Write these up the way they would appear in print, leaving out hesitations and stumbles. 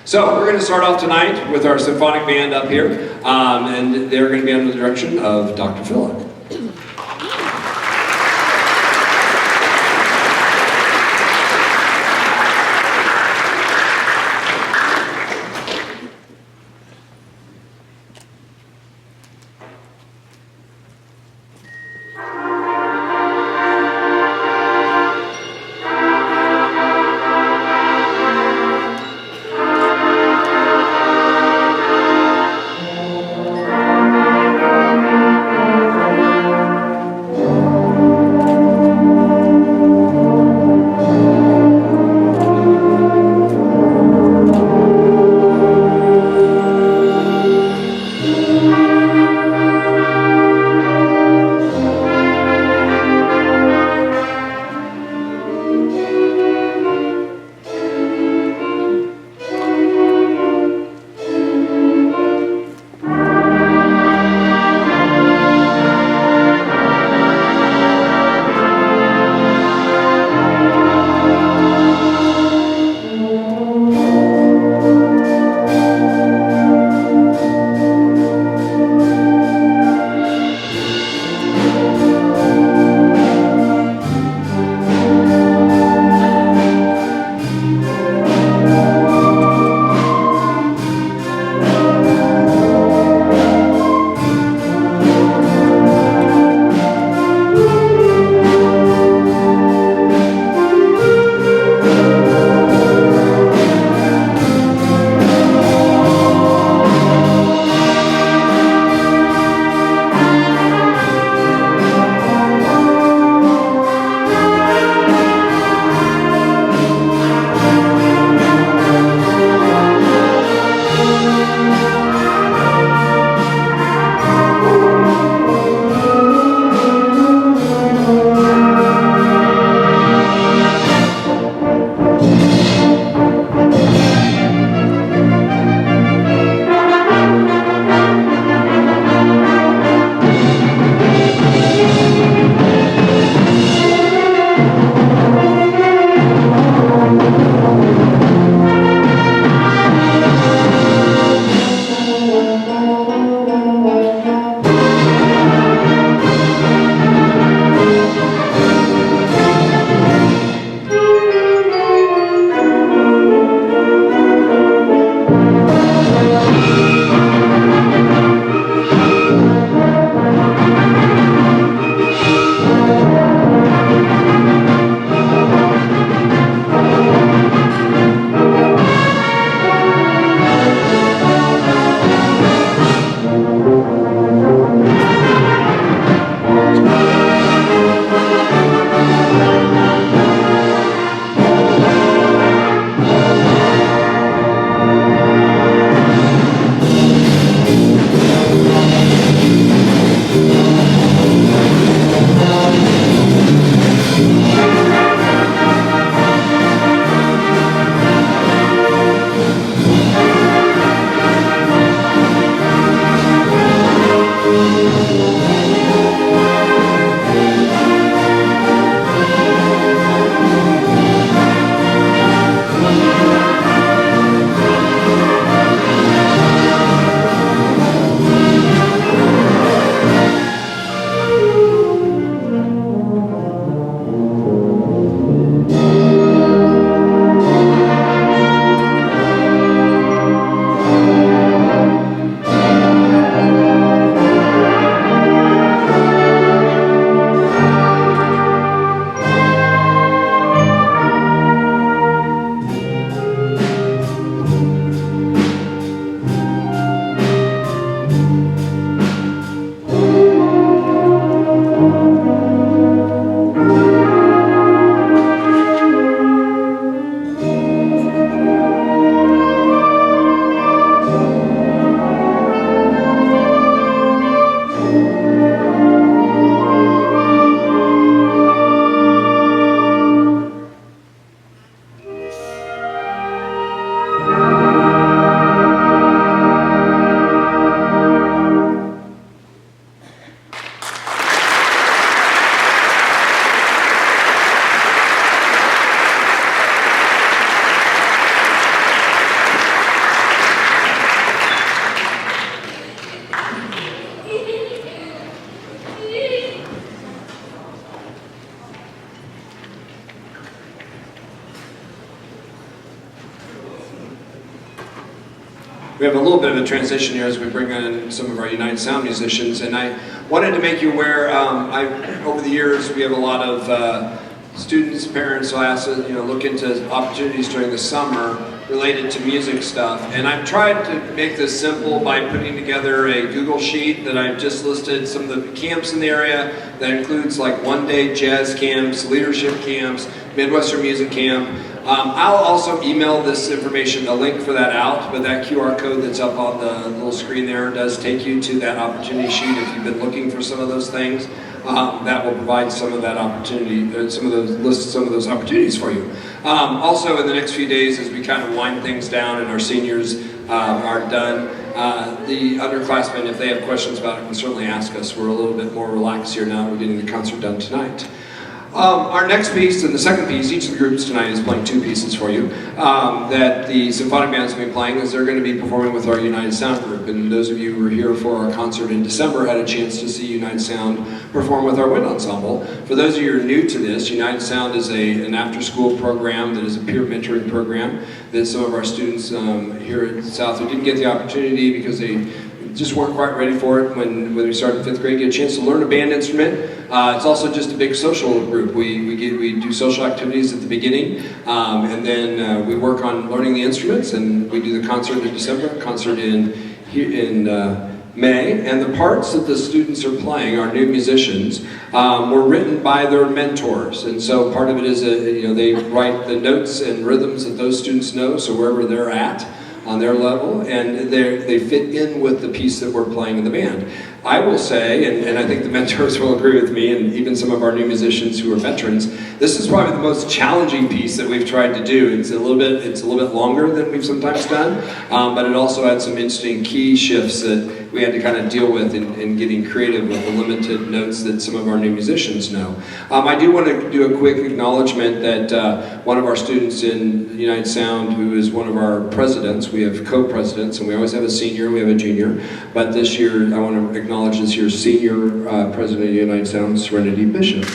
So we're going to start off tonight with our Symphonic Band up here, and they're going to be under the direction of Dr. Phillip. we have a little bit of a transition here as we bring in some of our United Sound musicians, and I wanted to make you aware, over the years we have a lot of students, parents will ask us, look into opportunities during the summer related to music stuff, and I've tried to make this simple by putting together a Google sheet that I've just listed some of the camps in the area. That includes like one-day jazz camps, leadership camps, Midwestern music camp. I'll also email this information, a link for that out, but that QR code that's up on the little screen there does take you to that opportunity sheet if you've been looking for some of those things. That will provide some of that opportunity, some of those opportunities for you. Also, in the next few days, as we kind of wind things down and our seniors are done, the underclassmen, if they have questions about it, can certainly ask us. We're a little bit more relaxed here now. We're getting the concert done tonight. Our next piece and the second piece, each of the groups tonight is playing two pieces for you, that the Symphonic Band is going to be playing, is they're going to be performing with our United Sound group. And those of you who were here for our concert in December had a chance to see United Sound perform with our wind ensemble. For those of you who are new to this, United Sound is an after-school program that is a peer mentoring program that some of our students here at South who didn't get the opportunity because they just weren't quite ready for it when we started 5th grade, get a chance to learn a band instrument. It's also just a big social group. We do social activities at the beginning, and then we work on learning the instruments, and we do the concert in December, concert in May, and the parts that the students are playing, our new musicians, were written by their mentors, and so part of it is, they write the notes and rhythms that those students know, so wherever they're at, on their level, and they fit in with the piece that we're playing in the band. I will say, and I think the mentors will agree with me, and even some of our new musicians who are veterans, this is probably the most challenging piece that we've tried to do. It's a little bit longer than we've sometimes done, but it also had some interesting key shifts that we had to kind of deal with in getting creative with the limited notes that some of our new musicians know. I do want to do a quick acknowledgement that one of our students in United Sound, who is one of our presidents, we have co-presidents, and we always have a senior, we have a junior, but this year I want to acknowledge this year's senior president of United Sound, Serenity Bishop.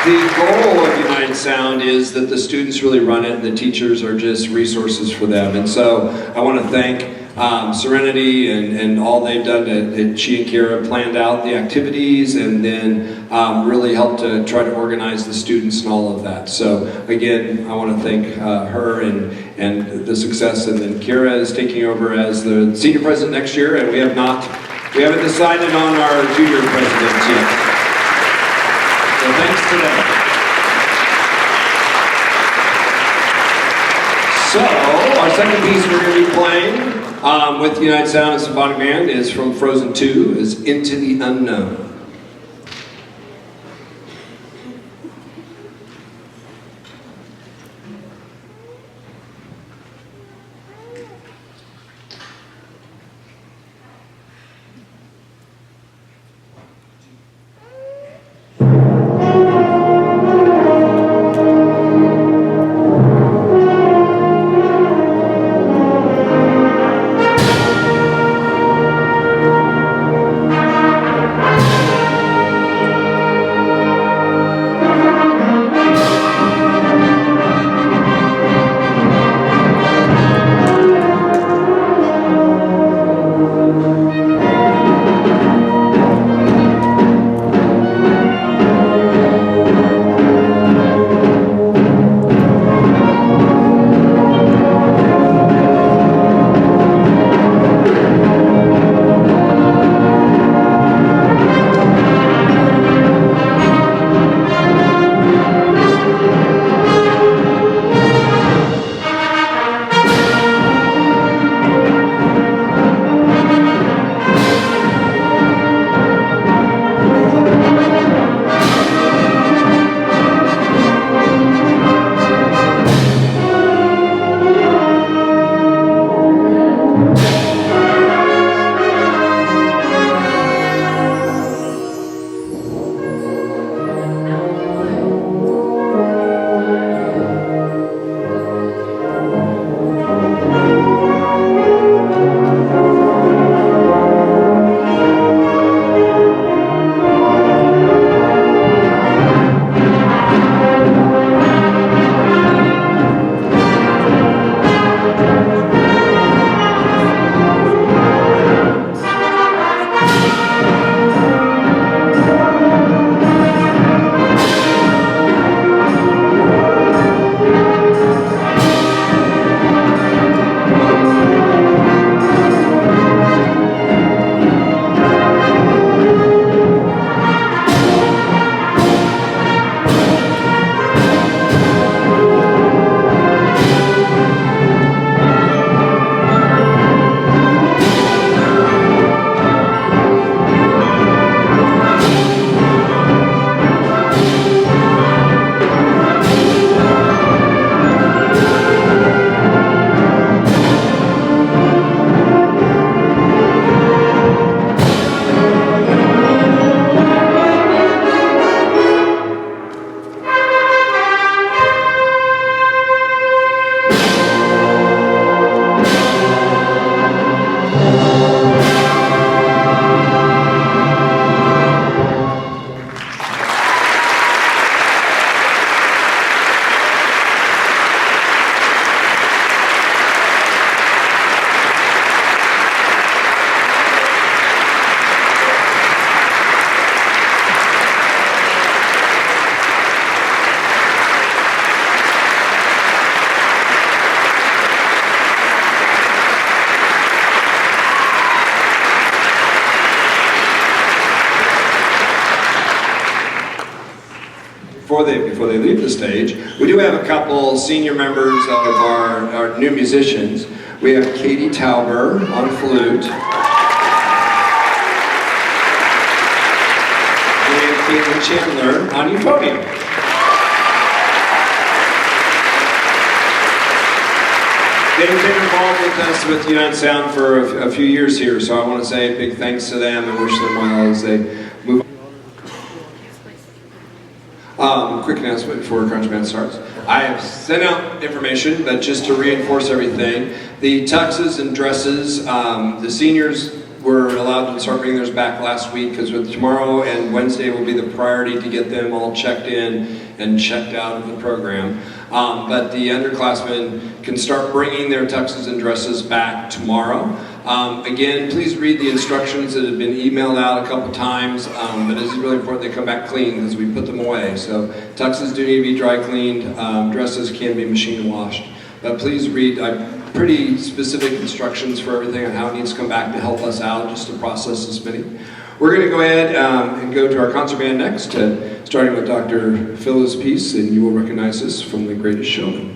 The goal of United Sound is that the students really run it and the teachers are just resources for them. And so I want to thank Serenity and all they've done. She and Kira planned out the activities and then really helped to try to organize the students and all of that. So again, I want to thank her and the success. And then Kira is taking over as the senior president next year, and we haven't decided on our junior president yet. So thanks to them. So, our second piece we're going to be playing with United Sound and Symphonic Band is from Frozen 2, is Into the Unknown. before they leave the stage, we do have a couple senior members of our new musicians. We have Katie Tauber on flute. We have Caitlin Chandler on euphonium. They've been involved with us with United Sound for a few years here, so I want to say a big thanks to them and wish them well as they move on. Quick announcement before Crunch Band starts. I have sent out information, but just to reinforce everything, the tuxes and dresses, the seniors were allowed to start bringing theirs back last week because tomorrow and Wednesday will be the priority to get them all checked in and checked out of the program. But the underclassmen can start bringing their tuxes and dresses back tomorrow. Again, please read the instructions that have been emailed out a couple times, but it's really important they come back clean because we put them away. So tuxes do need to be dry cleaned, dresses can be machine washed. But please read pretty specific instructions for everything on how it needs to come back to help us out, just to process this many. We're going to go ahead and go to our concert band next, starting with Dr. Phil's piece, and you will recognize this from The Greatest Showman.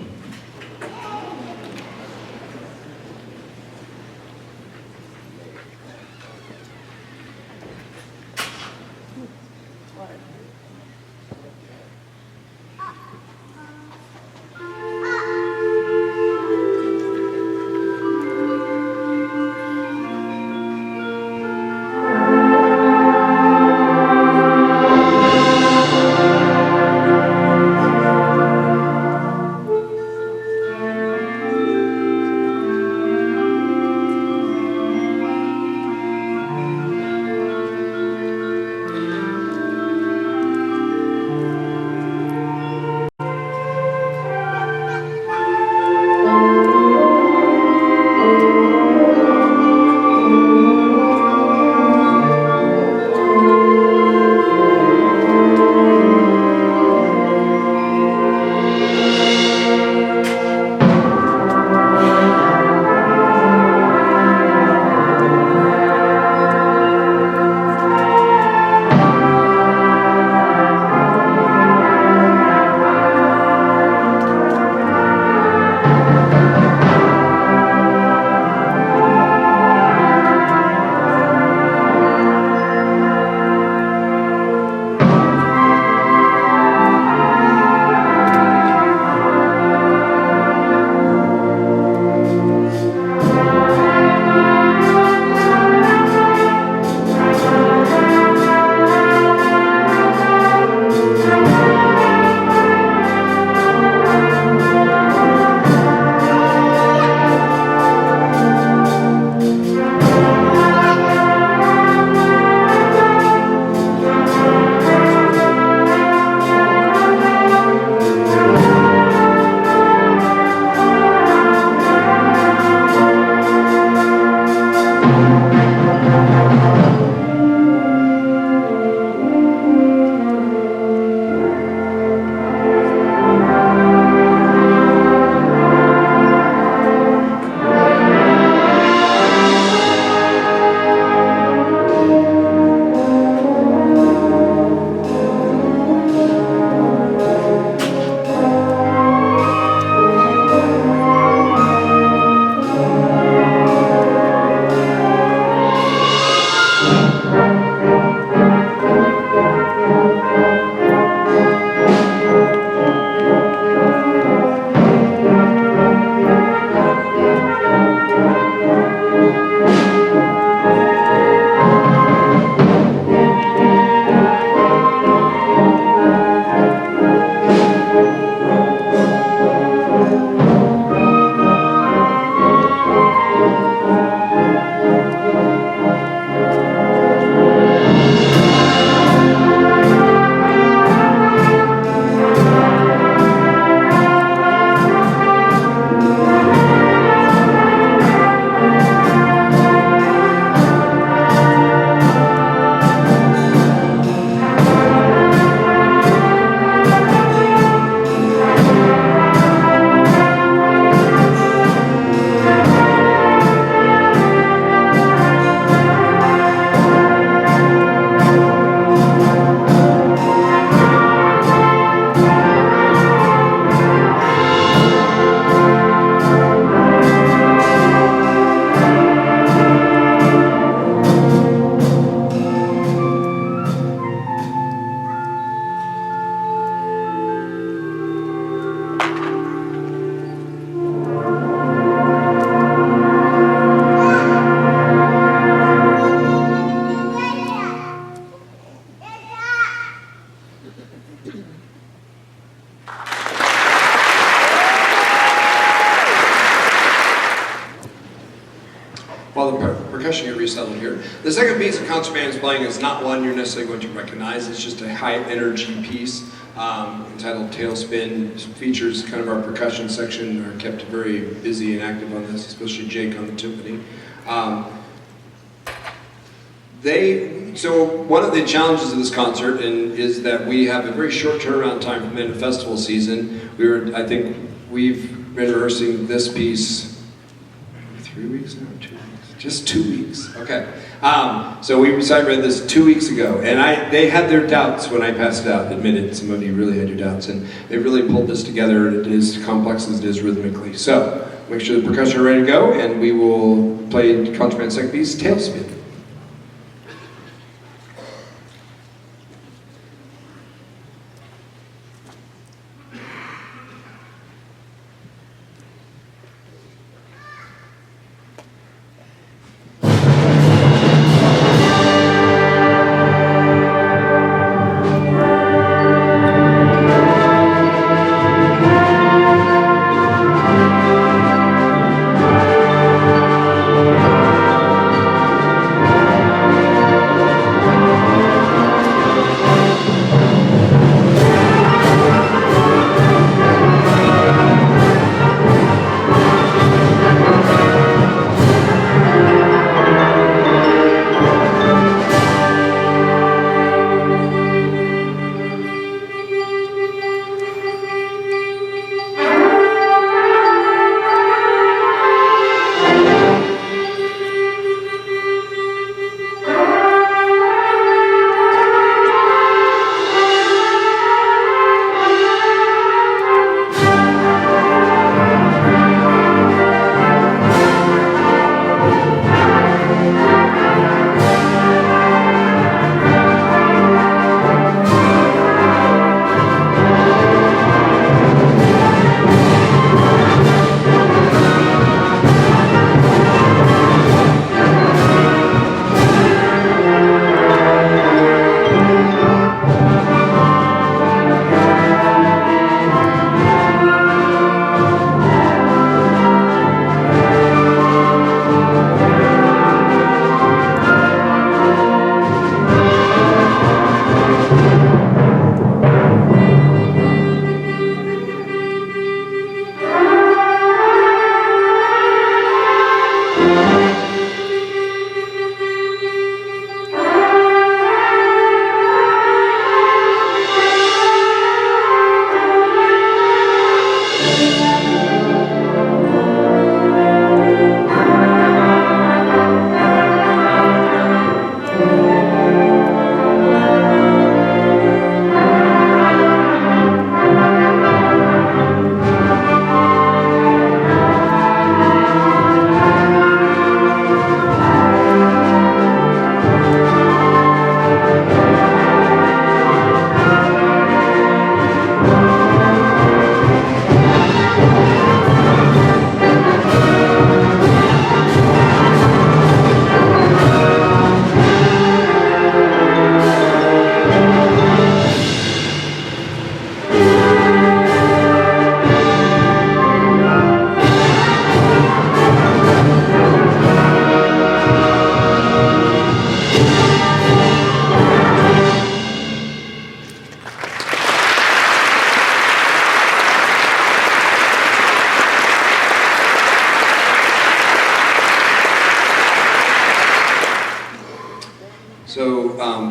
section, get resettled here. The second piece the concert band is playing is not one you're necessarily going to recognize. It's just a high energy piece entitled Tailspin. It features kind of our percussion section. Are kept very busy and active on this, especially Jake on the timpani. So one of the challenges of this concert is that we have a very short turnaround time from the end of festival season. I think we've been rehearsing this piece 3 weeks now, 2 weeks, just 2 weeks. Okay. So we decided this 2 weeks ago, and they had their doubts when I passed it out. Admitted some of you really had your doubts, and they really pulled this together. It is complex as it is rhythmically. So make sure the percussion are ready to go, and we will play concert band second piece, Tailspin.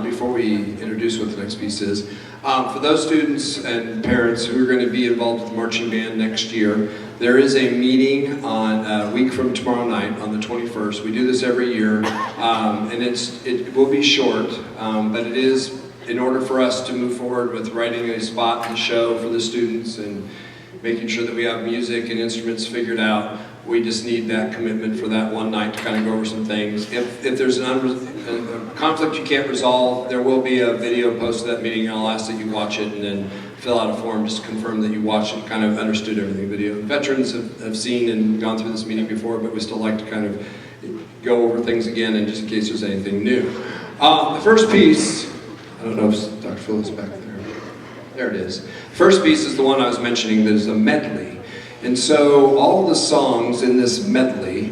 Before we introduce what the next piece is, for those students and parents who are going to be involved with the marching band next year, there is a meeting on a week from tomorrow night on the 21st. We do this every year, and it will be short, but it is in order for us to move forward with writing a spot in the show for the students and making sure that we have music and instruments figured out. We just need that commitment for that one night to kind of go over some things. If there's a conflict you can't resolve, there will be a video posted at that meeting, and I'll ask that you watch it and then fill out a form just to confirm that you watched it, kind of understood everything. Video veterans have seen and gone through this meeting before, but we still like to kind of go over things again, and just in case there's anything new. The first piece, I don't know if Dr. Phil is back there. There it is. First piece is the one I was mentioning that is a medley. And so all the songs in this medley,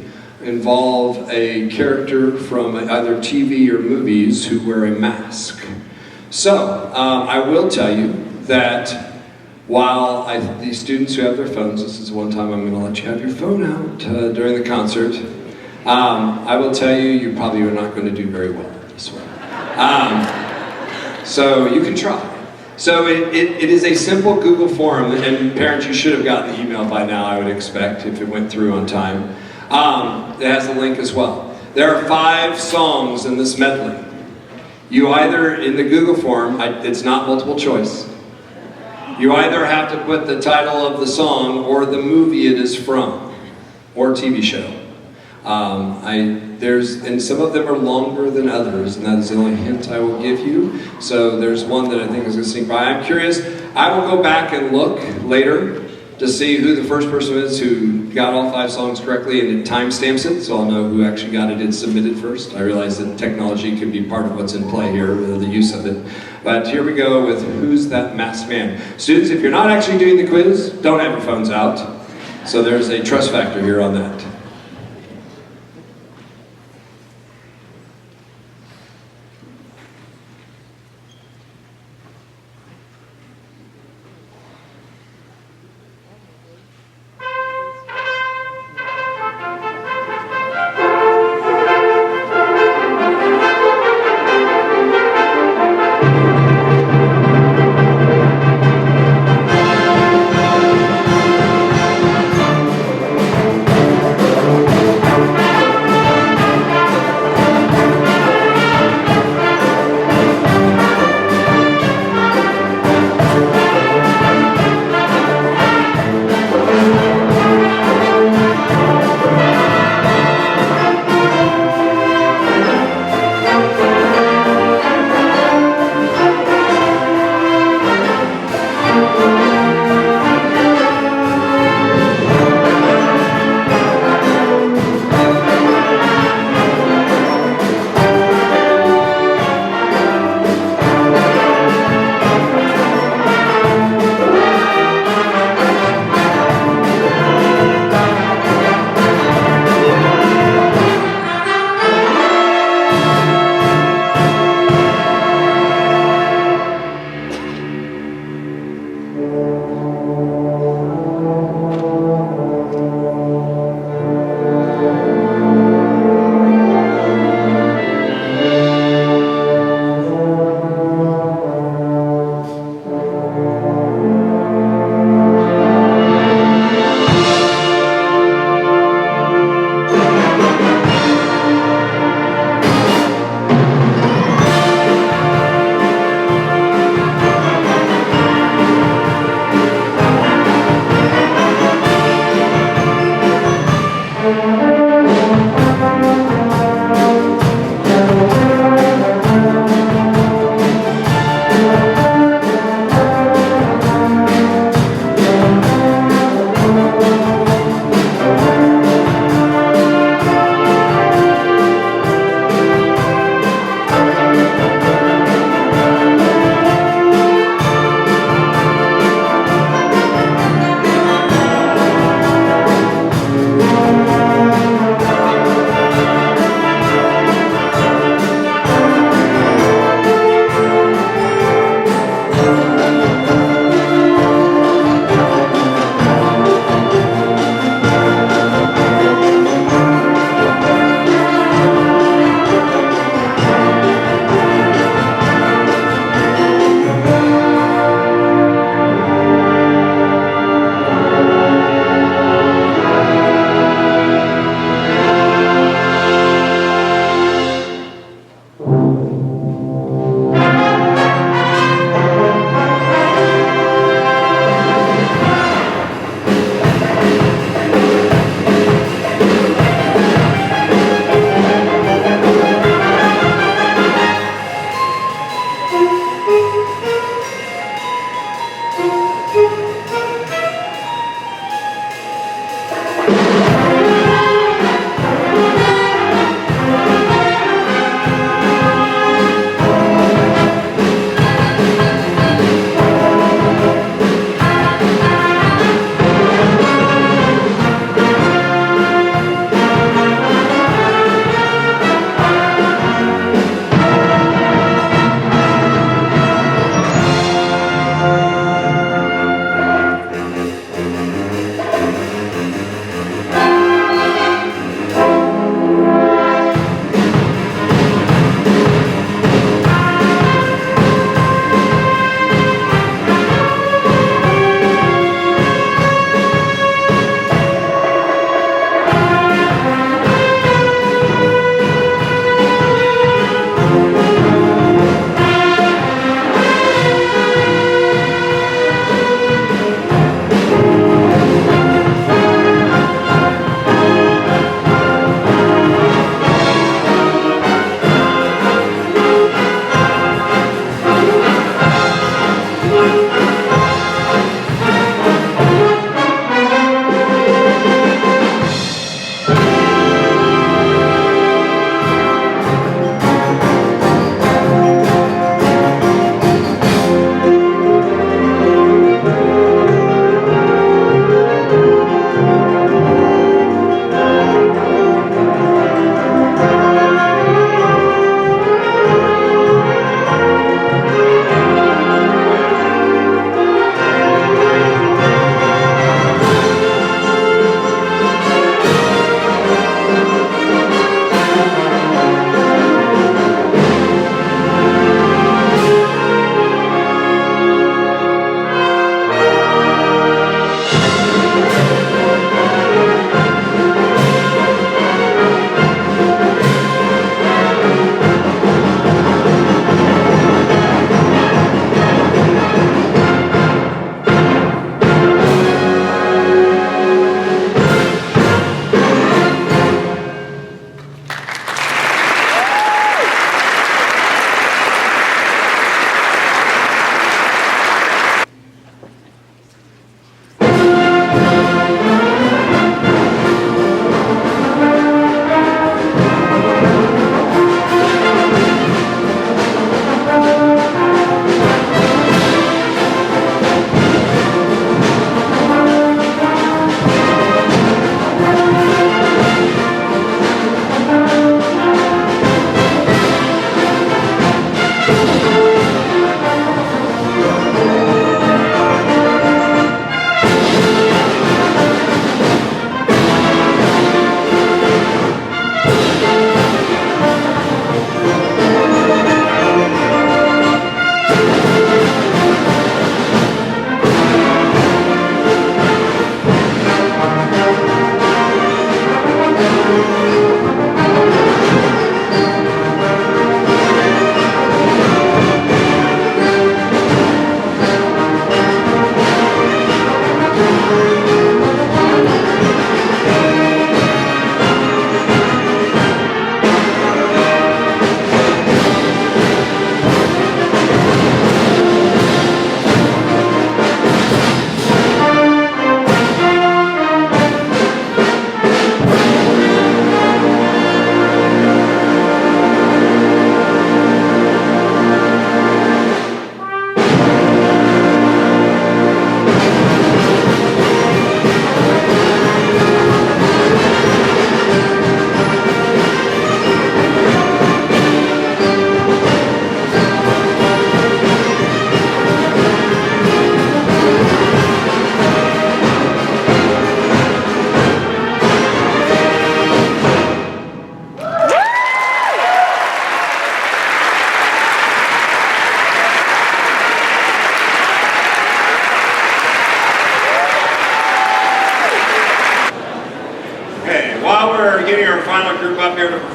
involve a character from either TV or movies who wear a mask. So, I will tell you that while these students who have their phones, this is one time I'm going to let you have your phone out during the concert, I will tell you, you probably are not going to do very well in this one. So you can try. So it is a simple Google form, and parents, you should have gotten the email by now, I would expect, if it went through on time. It has a link as well. There are 5 songs in this medley. You either, in the Google form, it's not multiple choice. You either have to put the title of the song or the movie it is from, or TV show. And some of them are longer than others, and that is the only hint I will give you. So there's one that I think is going to sneak by. I'm curious, I will go back and look later to see who the first person is who got all 5 songs correctly, and it timestamps it, so I'll know who actually got it and submitted first. I realize that technology can be part of what's in play here, the use of it. But here we go with Who's That Masked Man? Students, if you're not actually doing the quiz, don't have your phones out. So there's a trust factor here on that.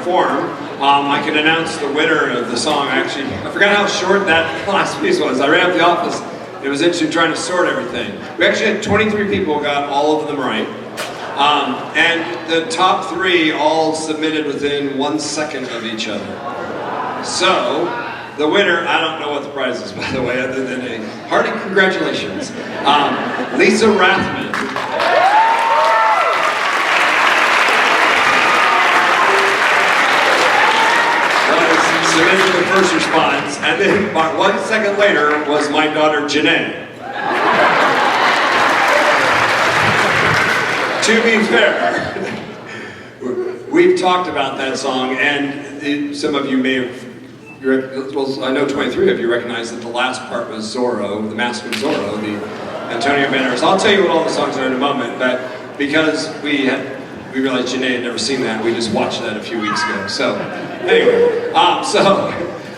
perform, I can announce the winner of the song. I forgot how short that last piece was. I ran up the office. It was interesting trying to sort everything. We actually had 23 people got all of them right. And the top 3 all submitted within 1 second of each other. So, the winner, I don't know what the prize is, by the way, other than a hearty congratulations. Lisa Rathman. Submitted the first response, and then about 1 second later was my daughter Janae. To be fair, we've talked about that song, and some of you may have, well, I know 23 of you recognize that the last part was Zorro, the Mask of Zorro, the Antonio Banderas. I'll tell you what all the songs are in a moment, but because we realized Janae had never seen that, we just watched that a few weeks ago. So, anyway, so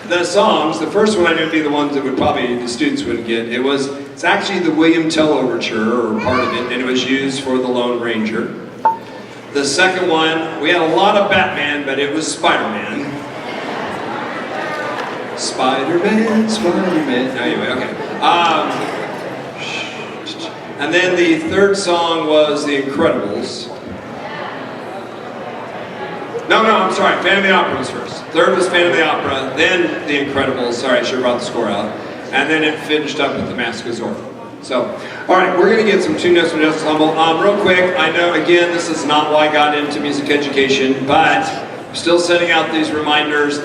the songs, the first one I knew would be the ones that would probably the students wouldn't get. It's actually the William Tell Overture, or part of it, and it was used for the Lone Ranger. The second one, we had a lot of Batman, but it was Spider-Man. Spider-Man, Spider-Man. Anyway, okay. And then the third song was The Incredibles. No, I'm sorry, Phantom of the Opera was first. Third was Phantom of the Opera, then The Incredibles. Sorry, I should have brought the score out. And then it finished up with The Mask of Zorro. So, all right, we're going to get some tune notes from Ensemble. Real quick, I know, again, this is not why I got into music education, but I'm still sending out these reminders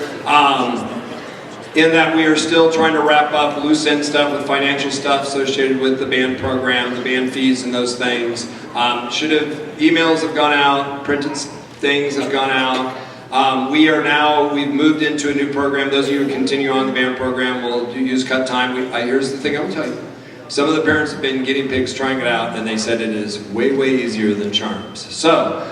in that we are still trying to wrap up loose end stuff with financial stuff associated with the band program, the band fees and those things. Emails have gone out, printed things have gone out. We've moved into a new program. Those of you who continue on the band program will use cut time. Here's the thing I will tell you. Some of the parents have been guinea pigs trying it out, and they said it is way, way easier than charms. So,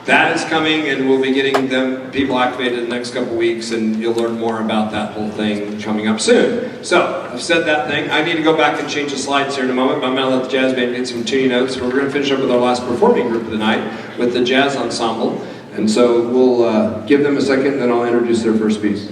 that is coming, and we'll be getting people activated in the next couple weeks, and you'll learn more about that whole thing coming up soon. So, I've said that thing. I need to go back and change the slides here in a moment, but I'm going to let the jazz band get some tuning notes. We're going to finish up with our last performing group of the night with the Jazz Ensemble. And so we'll give them a second, and then I'll introduce their first piece.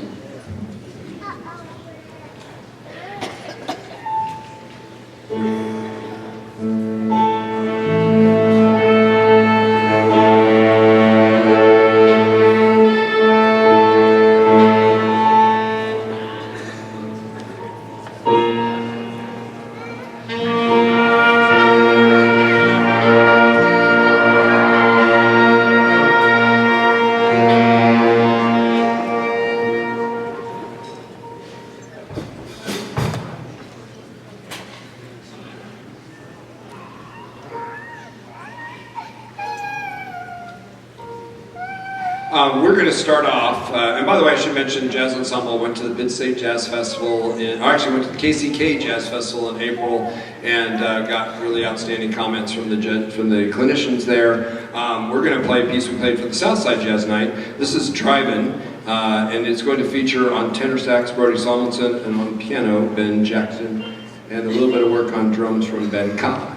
We're going to start off, and by the way, I should mention Jazz Ensemble went to the Mid-State Jazz Festival, went to the KCK Jazz Festival in April, and got really outstanding comments from the clinicians there. We're going to play a piece we played for the Southside Jazz Night. This is Drive-In, and it's going to feature on tenor sax Brody Solmonson, and on piano Ben Jackson, and a little bit of work on drums from Ben Kai.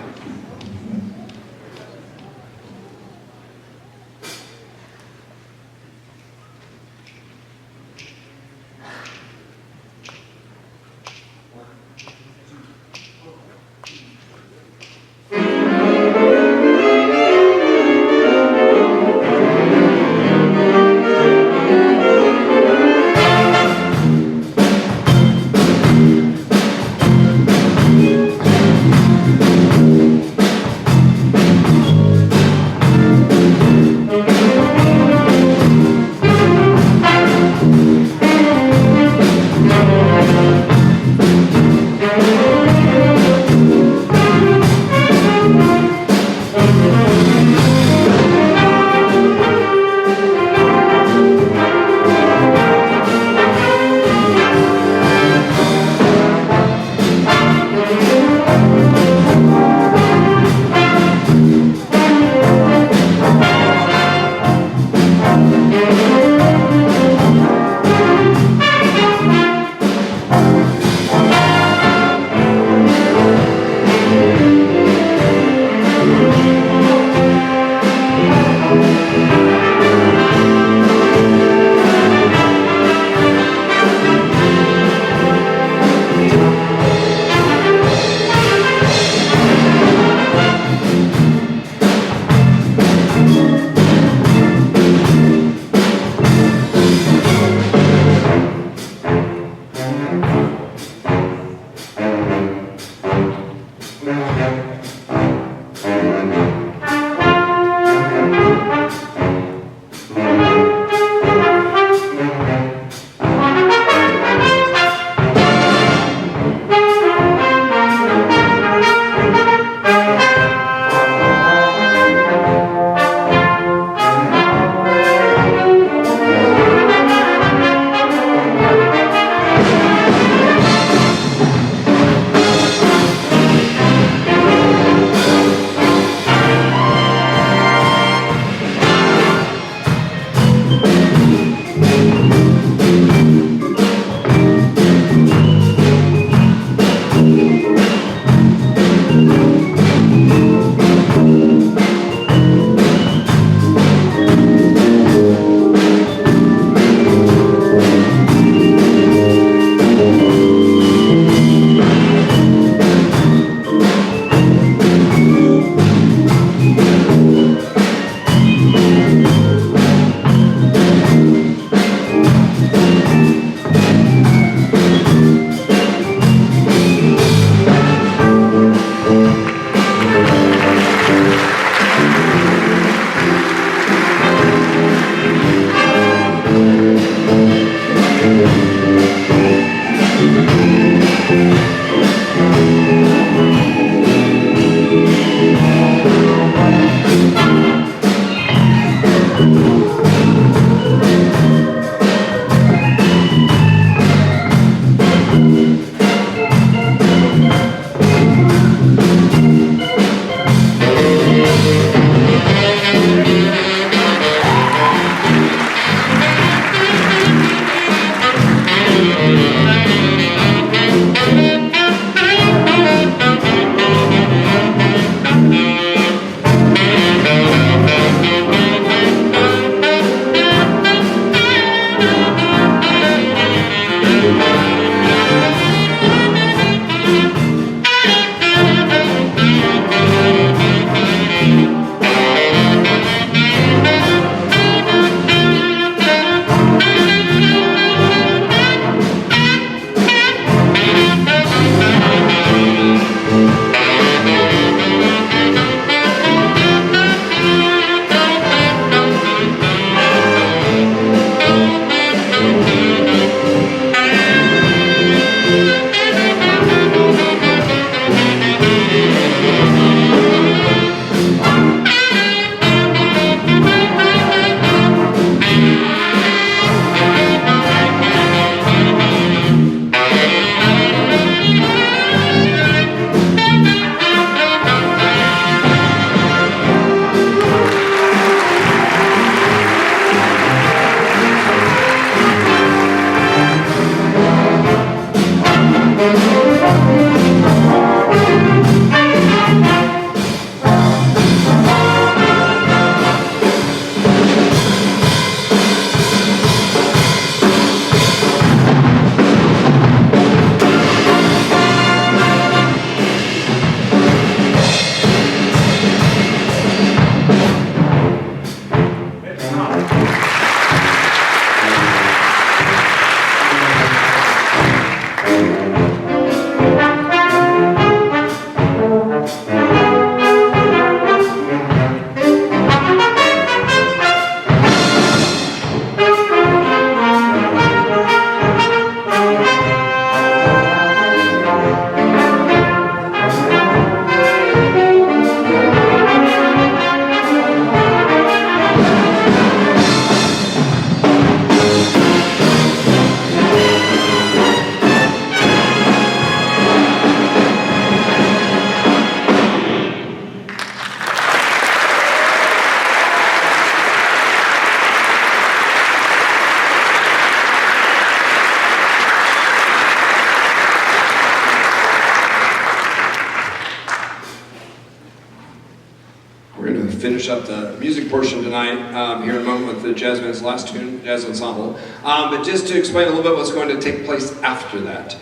finish up the music portion tonight here in a moment with the Jazz Band's last tune, Jazz Ensemble. But just to explain a little bit what's going to take place after that,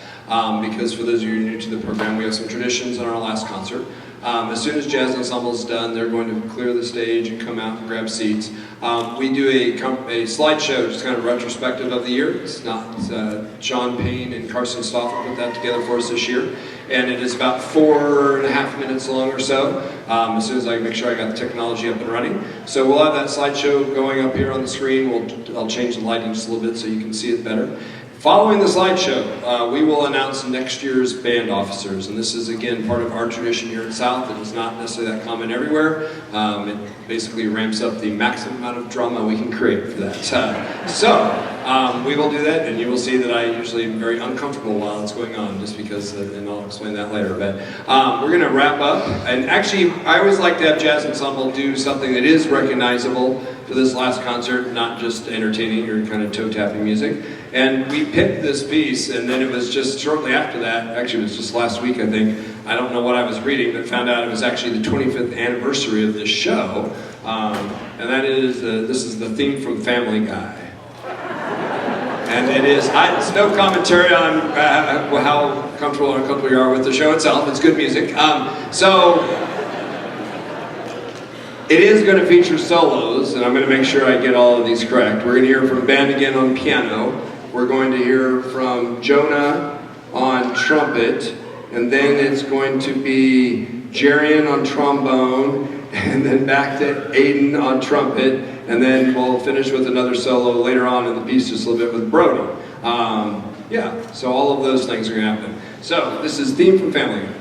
because for those of you new to the program, we have some traditions in our last concert. As soon as Jazz Ensemble is done, they're going to clear the stage and come out and grab seats. We do a slideshow, just kind of retrospective of the year. It's not Sean Payne and Carson Stoffer put that together for us this year. And it is about 4.5 minutes long or so, as soon as I make sure I got the technology up and running. So we'll have that slideshow going up here on the screen. I'll change the lighting just a little bit so you can see it better. Following the slideshow, we will announce next year's band officers, and this is again part of our tradition here at South. It is not necessarily that common everywhere. It basically ramps up the maximum amount of drama we can create for that. So we will do that, and you will see that I usually am very uncomfortable while it's going on, just because, and I'll explain that later. But we're going to wrap up, and actually, I always like to have Jazz Ensemble do something that is recognizable for this last concert, not just entertaining or kind of toe-tapping music. And we picked this piece, and then it was just shortly after that, actually it was just last week I think, I don't know what I was reading, but found out it was actually the 25th anniversary of this show, and that is, this is the theme from Family Guy. And it is, it's no commentary on how comfortable or uncomfortable you are with the show itself, it's good music. It is going to feature solos, and I'm going to make sure I get all of these correct. We're going to hear from Ben again on piano. We're going to hear from Jonah on trumpet, and then it's going to be Jerian on trombone, and then back to Aiden on trumpet, and then we'll finish with another solo later on in the piece just a little bit with Brody. Yeah, so all of those things are going to happen. So this is Theme from Family Guy.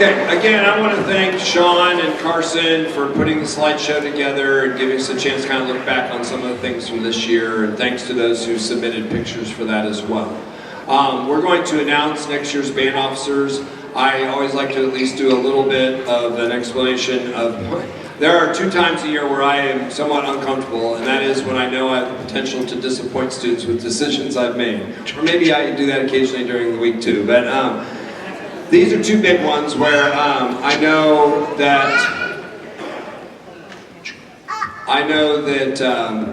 Okay, again, I want to thank Sean and Carson for putting the slideshow together and giving us a chance to kind of look back on some of the things from this year, and thanks to those who submitted pictures for that as well. We're going to announce next year's band officers. I always like to at least do a little bit of an explanation of, there are 2 times a year where I am somewhat uncomfortable, and that is when I know I have the potential to disappoint students with decisions I've made. Or maybe I do that occasionally during the week too, but these are 2 big ones where I know that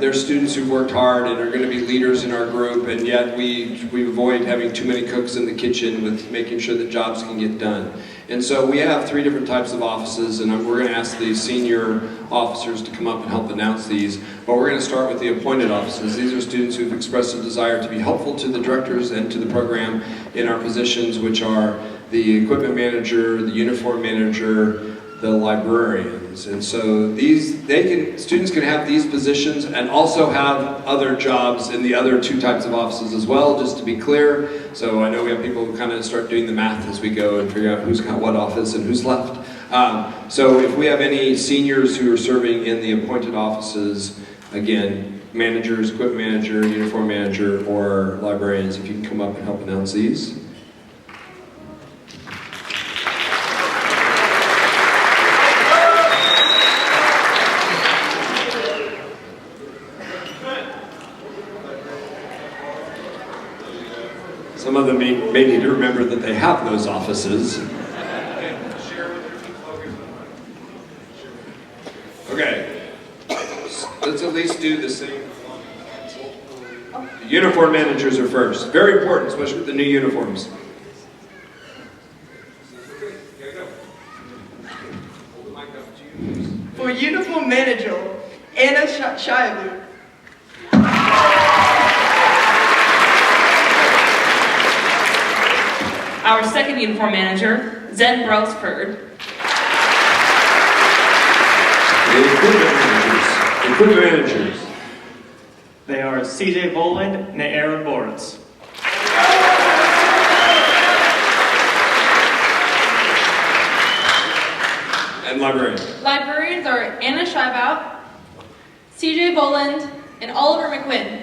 there's students who've worked hard and are going to be leaders in our group, and yet we avoid having too many cooks in the kitchen with making sure that jobs can get done. And so we have 3 different types of offices, and we're going to ask the senior officers to come up and help announce these. But we're going to start with the appointed offices. These are students who've expressed a desire to be helpful to the directors and to the program in our positions, which are the equipment manager, the uniform manager, the librarians. And so students can have these positions and also have other jobs in the other 2 types of offices as well, just to be clear. So I know we have people who kind of start doing the math as we go and figure out who's got what office and who's left. So if we have any seniors who are serving in the appointed offices, again, managers, equipment manager, uniform manager, or librarians, if you can come up and help announce these. Some of them may need to remember that they have those offices. Okay, let's at least do the same. The uniform managers are first. Very important, especially with the new uniforms. For uniform manager, Anna Shively. Our second uniform manager, Zen Brelsford. The equipment managers. They are CJ Boland and Aaron Moritz. And librarians. Librarians are Anna Scheibout, CJ Boland, and Oliver McQuinn.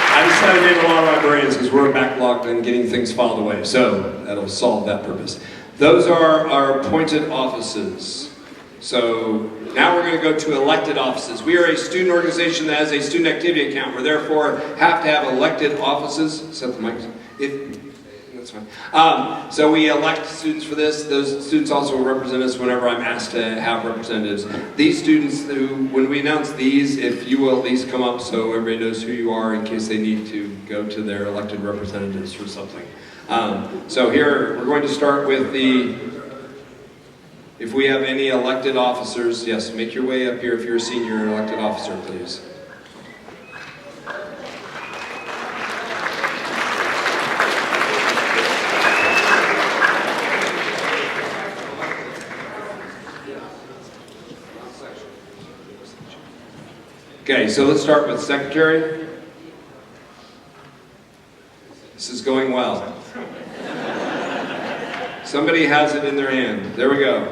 I decided to name a lot of librarians because we're backlogged and getting things filed away, so that'll solve that purpose. Those are our appointed offices. So now we're going to go to elected offices. We are a student organization that has a student activity account. We therefore have to have elected offices. Set the mics. That's fine. So we elect students for this. Those students also will represent us whenever I'm asked to have representatives. These students, when we announce these, if you will at least come up so everybody knows who you are in case they need to go to their elected representatives for something. So here, we're going to start with if we have any elected officers, yes, make your way up here if you're a senior elected officer, please. Okay, so let's start with secretary. This is going well. Somebody has it in their hand. There we go.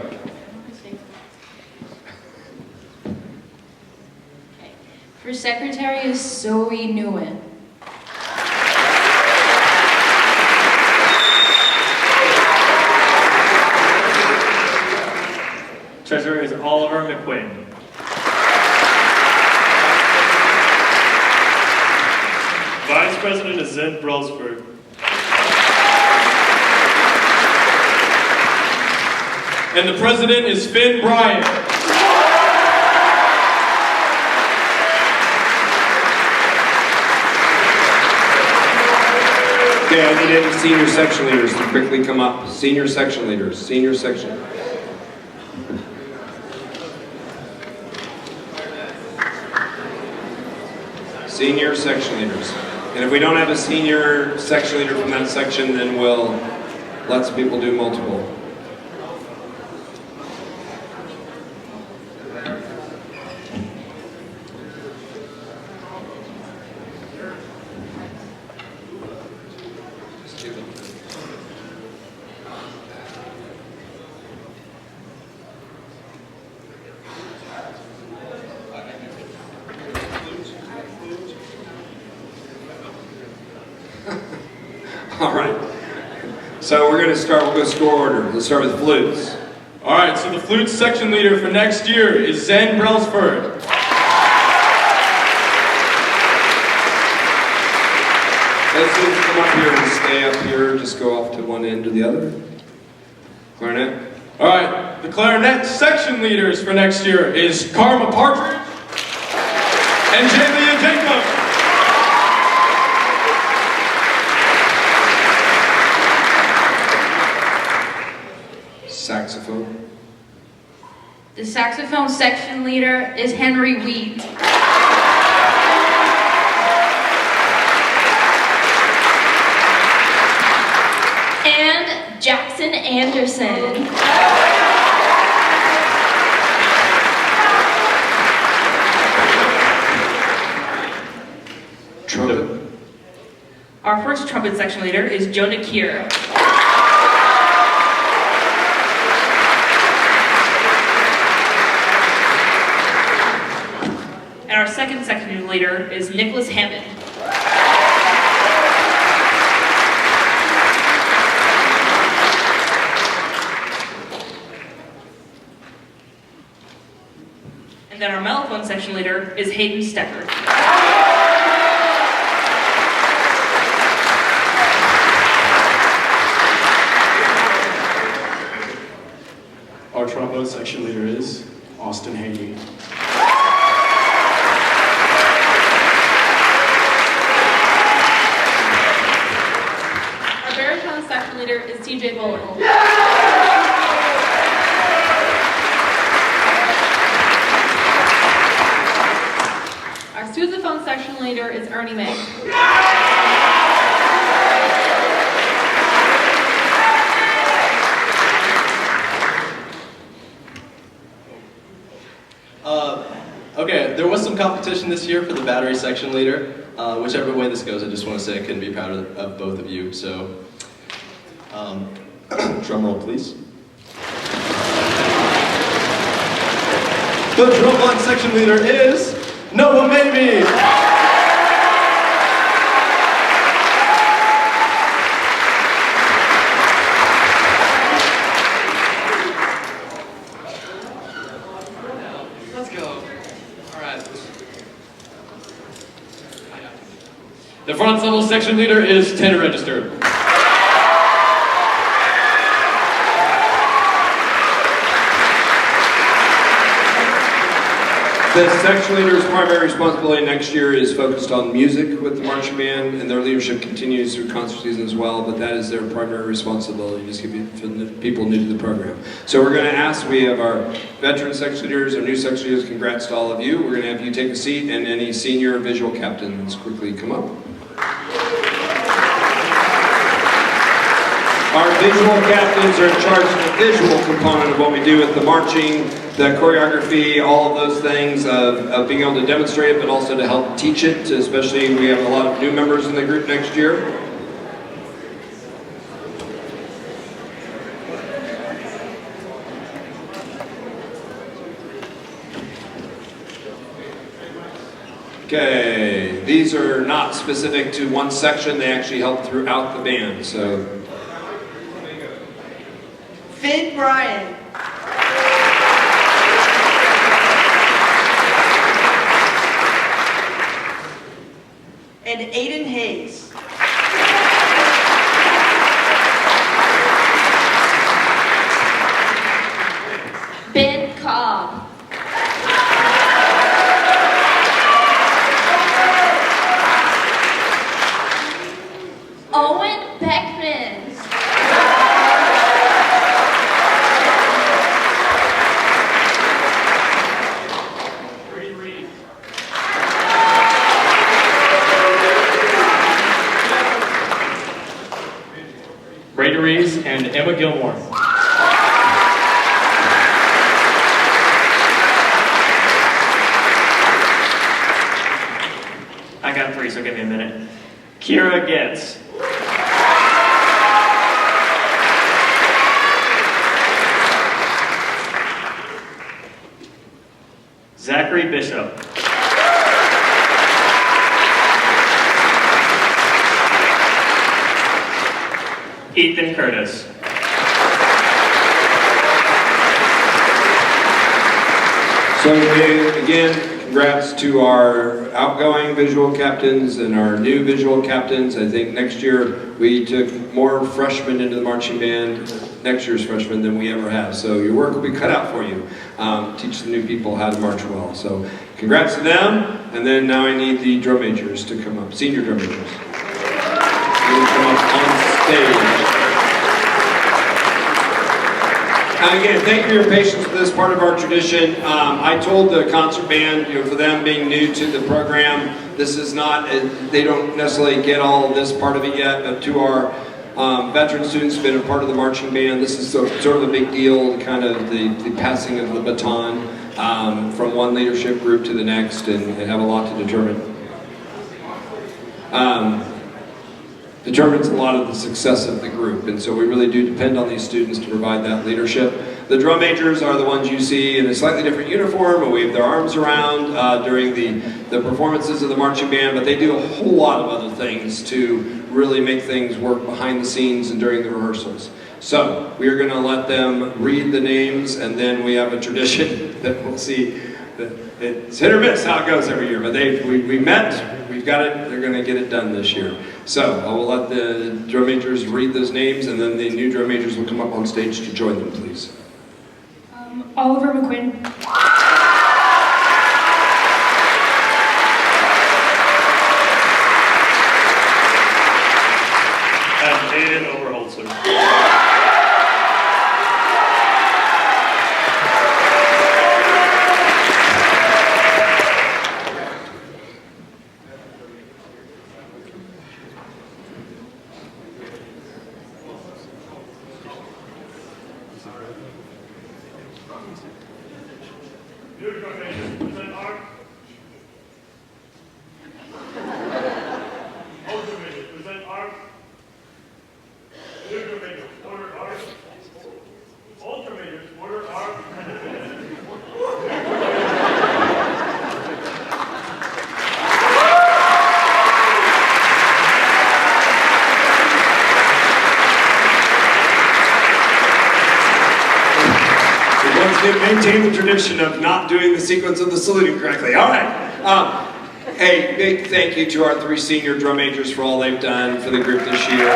Okay. For secretary is Zoe Nguyen. Treasurer is Oliver McQuinn. Vice President is Zen Brelsford. And the president is Finn Bryant. Okay, I need any senior section leaders to quickly come up. Senior section leaders, senior section. Senior section leaders. And if we don't have a senior section leader from that section, then we'll let some people do multiple. All right. So we're going to start, we'll go score order. Let's start with flutes. All right, so the flute section leader for next year is Zen Brailsford. Those students come up here and stay up here, just go off to one end or the other. Clarinet. All right, the clarinet section leaders for next year is Karma Partridge and Jalia Jacob. Saxophone. The saxophone section leader is Henry Weed. And Jackson Anderson. Trumpet. Our first trumpet section leader is Jonah Kier. And our second section leader is Nicholas Hammond. And then our mellophone section leader is Hayden Stecker. Our trombone section leader is Austin Haney. Our baritone section leader is TJ Boland. Our sousaphone section leader is Ernie May. Okay, there was some competition this year for the battery section leader. Whichever way this goes, I just want to say I couldn't be prouder of both of you. So, drum roll, please. The trombone section leader is Noah Maybe. Let's go. All right. The front ensemble section leader is Tanner Register. The section leader's primary responsibility next year is focused on music with the marching band, and their leadership continues through concert season as well, but that is their primary responsibility, just to give people new to the program. So we're going to ask, we have our veteran section leaders, our new section leaders, congrats to all of you. We're going to have you take a seat, and any senior visual captains quickly come up. Our visual captains are in charge of the visual component of what we do with the marching, the choreography, all of those things, of being able to demonstrate it, but also to help teach it, especially we have a lot of new members in the group next year. Okay, these are not specific to one section, they actually help throughout the band, so. Finn Bryan. And Aiden Hayes. Ben Cobb. Owen Beckman. Brady Reeves and Emma Gilmore. I got three, so give me a minute. Kira Getz. Zachary Bishop. Ethan Curtis. So again, congrats to our outgoing visual captains and our new visual captains. I think next year we took more freshmen into the marching band, next year's freshmen, than we ever have. So your work will be cut out for you. Teach the new people how to march well. So congrats to them. And then now I need the drum majors to come up, senior drum majors. You will come up on stage. Again, thank you for your patience with this part of our tradition. I told the concert band, for them being new to the program, this is not, they don't necessarily get all of this part of it yet, but to our veteran students who've been a part of the marching band, this is sort of a big deal, kind of the passing of the baton from one leadership group to the next, and have a lot to determine. Determines a lot of the success of the group, and so we really do depend on these students to provide that leadership. The drum majors are the ones you see in a slightly different uniform and wave their arms around during the performances of the marching band, but they do a whole lot of other things to really make things work behind the scenes and during the rehearsals. So we are going to let them read the names, and then we have a tradition that we'll see. It's hit or miss how it goes every year, but we met, we've got it, they're going to get it done this year. So I will let the drum majors read those names, and then the new drum majors will come up on stage to join them, please. Oliver McQuinn. And Aiden Overholzer. Maintain the tradition of not doing the sequence of the saluting correctly. All right. Hey, big thank you to our 3 senior drum majors for all they've done for the group this year.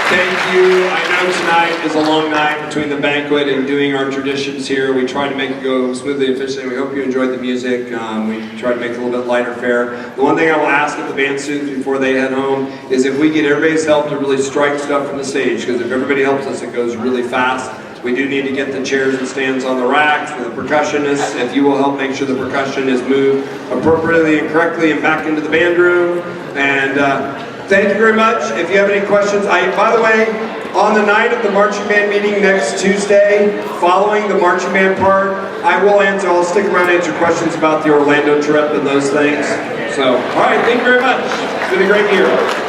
Thank you. I know tonight is a long night between the banquet and doing our traditions here. We try to make it go smoothly and efficiently. We hope you enjoyed the music. We try to make it a little bit lighter fare. The one thing I will ask of the band students before they head home is if we get everybody's help to really strike stuff from the stage, because if everybody helps us, it goes really fast. We do need to get the chairs and stands on the racks for the percussionists. If you will help make sure the percussion is moved appropriately and correctly and back into the band room. And thank you very much. If you have any questions, by the way, on the night of the marching band meeting next Tuesday, following the marching band part, I'll stick around and answer questions about the Orlando trip and those things. So, all right, thank you very much. It's been a great year.